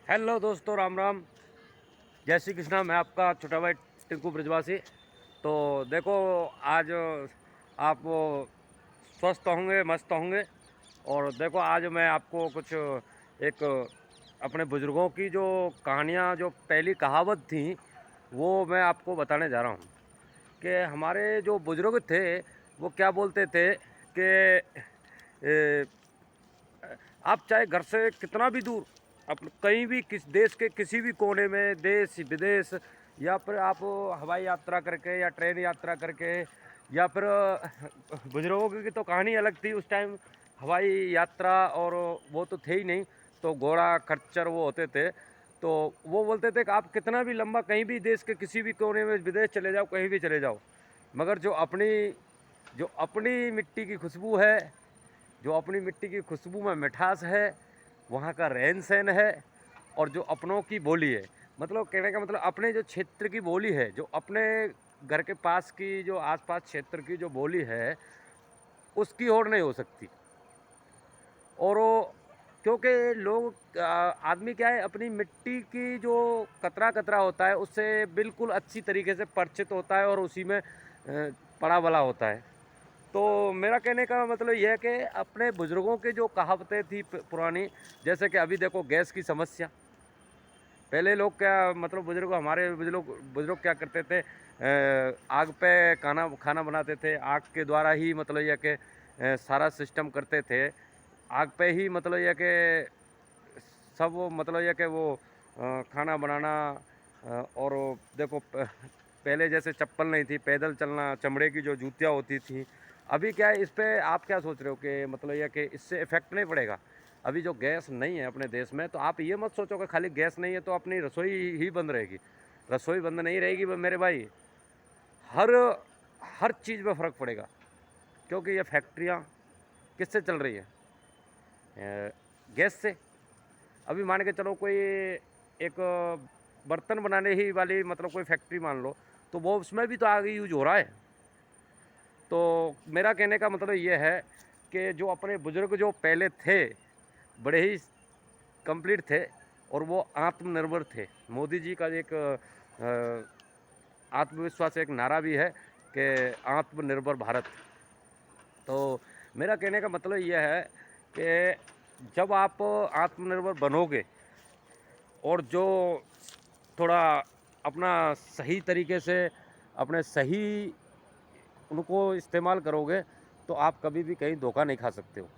Hello दोस्तों, राम राम, जय श्री कृष्णा। मैं आपका छोटा भाई टिंकू ब्रजवासी। तो देखो, आज आप स्वस्थ होंगे, मस्त होंगे। और देखो, आज मैं आपको कुछ एक अपने बुज़ुर्गों की जो कहानियाँ, जो पहली कहावत थी, वो मैं आपको बताने जा रहा हूँ। कि हमारे जो बुज़ुर्ग थे, वो क्या बोलते थे कि आप चाहे घर से कितना भी दूर, आप कहीं भी, किस देश के किसी भी कोने में, देश विदेश, या फिर आप हवाई यात्रा करके या ट्रेन यात्रा करके, या फिर बुजुर्गों की तो कहानी अलग थी उस टाइम। हवाई यात्रा और वो तो थे ही नहीं, तो घोड़ा खच्चर वो होते थे। तो वो बोलते थे कि आप कितना भी लंबा, कहीं भी देश के किसी भी कोने में विदेश चले जाओ, कहीं भी चले जाओ, मगर जो अपनी मिट्टी की खुशबू है, जो अपनी मिट्टी की खुशबू में मिठास है, वहाँ का रहन सहन है, और जो अपनों की बोली है, मतलब कहने का मतलब अपने जो क्षेत्र की बोली है, जो अपने घर के पास की, जो आसपास क्षेत्र की जो बोली है, उसकी ओर नहीं हो सकती। और वो, क्योंकि लोग आदमी क्या है, अपनी मिट्टी की जो कतरा कतरा होता है, उससे बिल्कुल अच्छी तरीके से परिचित होता है और उसी में पड़ा बला होता है। तो मेरा कहने का मतलब यह है कि अपने बुजुर्गों की जो कहावतें थी पुरानी, जैसे कि अभी देखो गैस की समस्या। पहले लोग क्या, मतलब बुजुर्ग, हमारे बुजुर्ग बुजुर्ग क्या करते थे, आग पे खाना खाना बनाते थे, आग के द्वारा ही, मतलब यह कि सारा सिस्टम करते थे, आग पे ही, मतलब यह कि सब वो, मतलब यह कि वो खाना बनाना। और देखो, पहले जैसे चप्पल नहीं थी, पैदल चलना, चमड़े की जो जूतियाँ होती थी। अभी क्या है, इस पे आप क्या सोच रहे हो कि मतलब यह कि इससे इफ़ेक्ट नहीं पड़ेगा? अभी जो गैस नहीं है अपने देश में, तो आप ये मत सोचो कि खाली गैस नहीं है तो अपनी रसोई ही बंद रहेगी। रसोई बंद नहीं रहेगी मेरे भाई। हर हर चीज़ में फ़र्क पड़ेगा, क्योंकि ये फैक्ट्रियाँ किससे चल रही है? गैस से। अभी मान के चलो, कोई एक बर्तन बनाने ही वाली, मतलब कोई फैक्ट्री मान लो, तो वो उसमें भी तो आग यूज हो रहा है। तो मेरा कहने का मतलब ये है कि जो अपने बुजुर्ग जो पहले थे, बड़े ही कंप्लीट थे, और वो आत्मनिर्भर थे। मोदी जी का एक आत्मविश्वास, एक नारा भी है कि आत्मनिर्भर भारत। तो मेरा कहने का मतलब ये है कि जब आप आत्मनिर्भर बनोगे, और जो थोड़ा अपना सही तरीके से, अपने सही उनको इस्तेमाल करोगे, तो आप कभी भी कहीं धोखा नहीं खा सकते हो।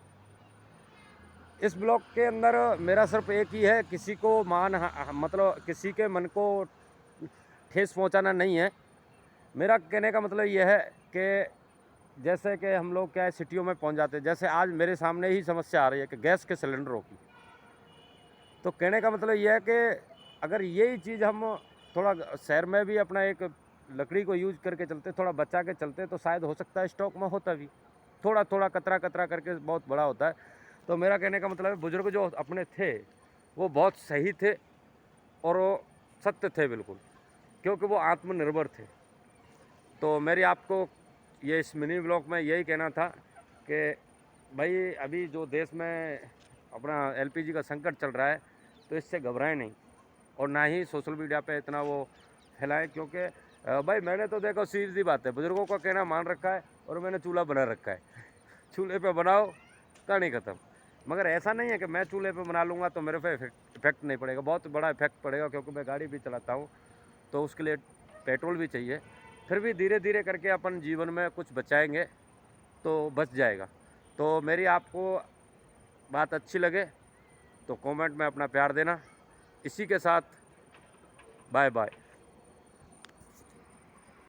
इस ब्लॉग के अंदर मेरा सिर्फ एक ही है, किसी को मतलब किसी के मन को ठेस पहुंचाना नहीं है। मेरा कहने का मतलब यह है कि जैसे कि हम लोग क्या है, सिटियों में पहुंच जाते हैं, जैसे आज मेरे सामने ही समस्या आ रही है कि गैस के सिलेंडरों की। तो कहने का मतलब यह है कि अगर यही चीज़ हम थोड़ा शहर में भी अपना एक लकड़ी को यूज करके चलते, थोड़ा बचा के चलते, तो शायद हो सकता है स्टॉक में होता भी। थोड़ा थोड़ा कतरा कतरा करके बहुत बड़ा होता है। तो मेरा कहने का मतलब है, बुजुर्ग जो अपने थे, वो बहुत सही थे, और वो सत्य थे बिल्कुल, क्योंकि वो आत्मनिर्भर थे। तो मेरी आपको ये इस मिनी ब्लॉग में यही कहना था कि भाई, अभी जो देश में अपना एलपीजी का संकट चल रहा है, तो इससे घबराएं नहीं, और ना ही सोशल मीडिया पे इतना वो फैलाएं, क्योंकि भाई मैंने तो देखो, सीधी बात है, बुजुर्गों का कहना मान रखा है, और मैंने चूल्हा बना रखा है। चूल्हे पे बनाओ, कहानी ख़त्म। मगर ऐसा नहीं है कि मैं चूल्हे पे बना लूँगा तो मेरे पे इफेक्ट नहीं पड़ेगा। बहुत बड़ा इफेक्ट पड़ेगा, क्योंकि मैं गाड़ी भी चलाता हूँ, तो उसके लिए पेट्रोल भी चाहिए। फिर भी धीरे धीरे करके अपन जीवन में कुछ बचाएंगे तो बच जाएगा। तो मेरी आपको बात अच्छी लगे तो कमेंट में अपना प्यार देना। इसी के साथ बाय बाय।